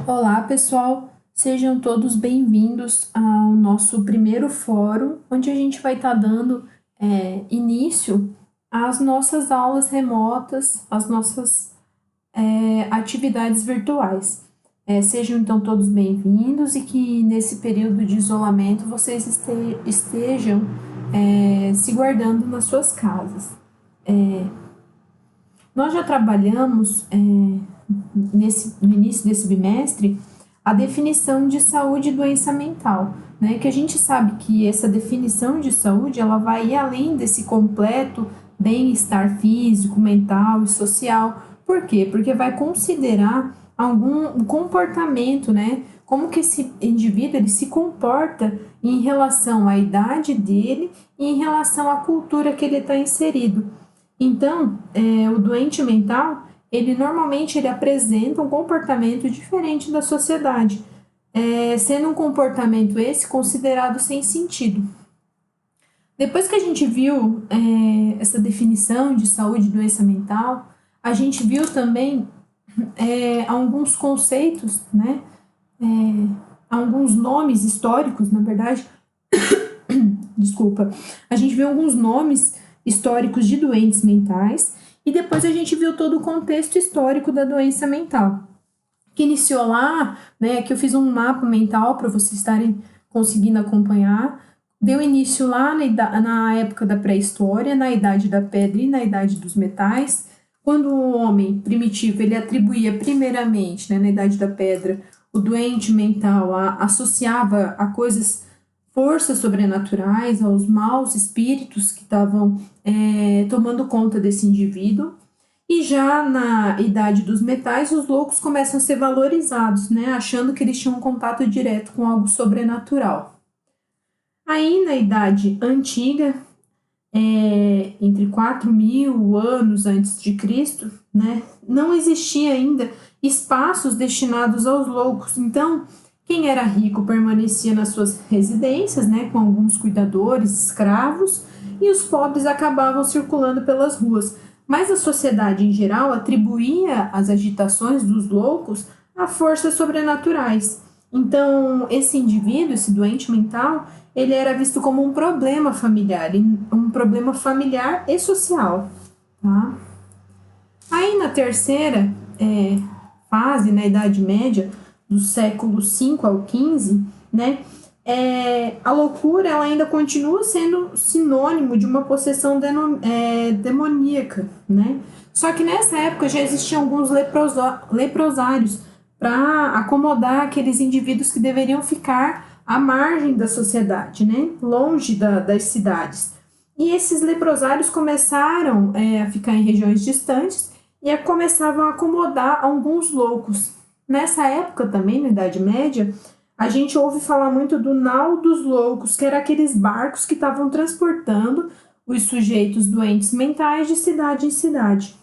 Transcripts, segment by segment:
Olá, pessoal! Sejam todos bem-vindos ao nosso primeiro fórum, onde a gente vai estar dando início às nossas aulas remotas, às nossas atividades virtuais. Sejam então todos bem-vindos e que nesse período de isolamento vocês estejam se guardando nas suas casas. Nós já trabalhamos no início desse bimestre a definição de saúde e doença mental, né? Que a gente sabe que essa definição de saúde ela vai ir além desse completo bem-estar físico, mental e social. Por quê? Porque vai considerar algum comportamento, né? Como que esse indivíduo ele se comporta em relação à idade dele e em relação à cultura que ele está inserido. Então, o doente mental, ele normalmente ele apresenta um comportamento diferente da sociedade, sendo um comportamento esse considerado sem sentido. Depois que a gente viu essa definição de saúde e doença mental, a gente viu também alguns conceitos, né? Alguns nomes históricos, na verdade, desculpa, a gente viu alguns nomes históricos de doentes mentais e depois a gente viu todo o contexto histórico da doença mental, que iniciou lá, né, que eu fiz um mapa mental para vocês estarem conseguindo acompanhar, deu início lá na época da pré-história, na idade da pedra e na idade dos metais, quando o homem primitivo ele atribuía primeiramente, né, na idade da pedra, o doente mental associava a forças sobrenaturais, aos maus espíritos que estavam tomando conta desse indivíduo. E já na idade dos metais, os loucos começam a ser valorizados, né, achando que eles tinham um contato direto com algo sobrenatural. Aí, na idade antiga, entre 4.000 anos antes de Cristo, né, não existia ainda espaços destinados aos loucos. Então, quem era rico permanecia nas suas residências, né, com alguns cuidadores, escravos, e os pobres acabavam circulando pelas ruas. Mas a sociedade em geral atribuía as agitações dos loucos a forças sobrenaturais. Então, esse indivíduo, esse doente mental, ele era visto como um problema familiar e social. Tá? Aí, na terceira fase, na Idade Média, do século V ao XV, né, a loucura ela ainda continua sendo sinônimo de uma possessão demoníaca, né? Só que nessa época já existiam alguns leprosários para acomodar aqueles indivíduos que deveriam ficar à margem da sociedade, né? Longe das cidades. E esses leprosários começaram a ficar em regiões distantes e começavam a acomodar alguns loucos. Nessa época também, na Idade Média, a gente ouve falar muito do nau dos loucos, que eram aqueles barcos que estavam transportando os sujeitos doentes mentais de cidade em cidade.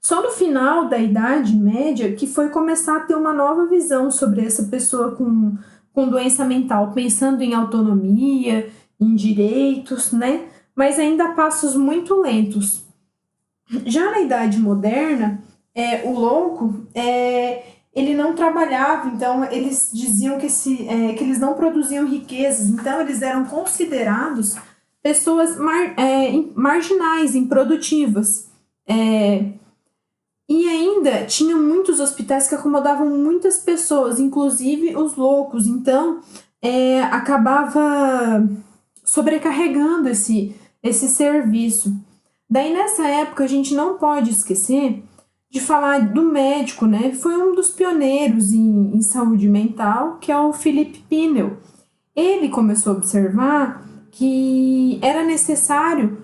Só no final da Idade Média que foi começar a ter uma nova visão sobre essa pessoa com doença mental, pensando em autonomia, em direitos, né? Mas ainda a passos muito lentos. Já na Idade Moderna, o louco ele não trabalhava, então eles diziam que eles não produziam riquezas, então eles eram considerados pessoas marginais, improdutivas. E ainda tinham muitos hospitais que acomodavam muitas pessoas, inclusive os loucos, então acabava sobrecarregando esse serviço. Daí nessa época a gente não pode esquecer de falar do médico, né? Foi um dos pioneiros em saúde mental, que é o Philip Pinel. Ele começou a observar que era necessário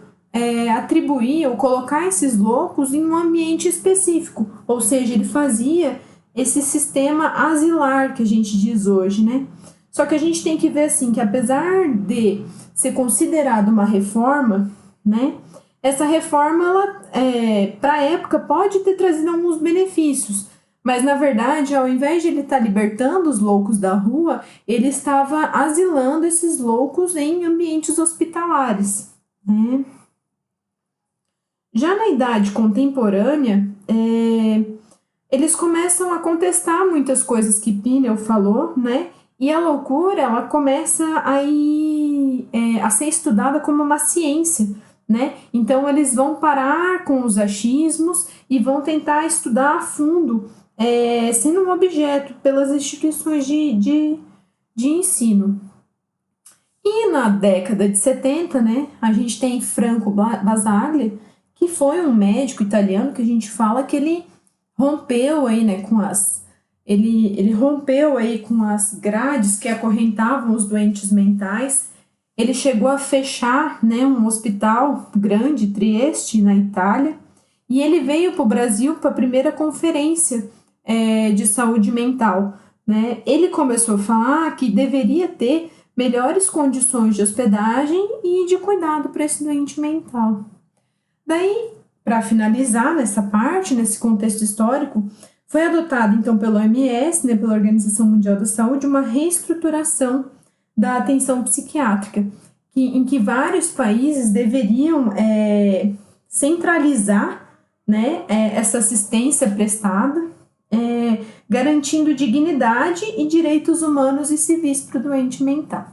atribuir ou colocar esses loucos em um ambiente específico, ou seja, ele fazia esse sistema asilar que a gente diz hoje, né? Só que a gente tem que ver assim que apesar de ser considerado uma reforma, né? Essa reforma, para a época, pode ter trazido alguns benefícios, mas, na verdade, ao invés de ele estar libertando os loucos da rua, ele estava asilando esses loucos em ambientes hospitalares, né? Já na idade contemporânea, eles começam a contestar muitas coisas que Píleo falou, né? E a loucura, ela começa a ser estudada como uma ciência, né? Então, eles vão parar com os achismos e vão tentar estudar a fundo, sendo um objeto pelas instituições de ensino. E na década de 70, né, a gente tem Franco Basaglia, que foi um médico italiano que a gente fala que ele rompeu aí, né, ele rompeu aí com as grades que acorrentavam os doentes mentais. Ele chegou a fechar, né, um hospital grande, Trieste, na Itália, e ele veio para o Brasil para a primeira conferência de saúde mental, né? Ele começou a falar que deveria ter melhores condições de hospedagem e de cuidado para esse doente mental. Daí, para finalizar nessa parte, nesse contexto histórico, foi adotado então pela OMS, né, pela Organização Mundial da Saúde, uma reestruturação da atenção psiquiátrica, em que vários países deveriam centralizar, né, essa assistência prestada, garantindo dignidade e direitos humanos e civis para o doente mental.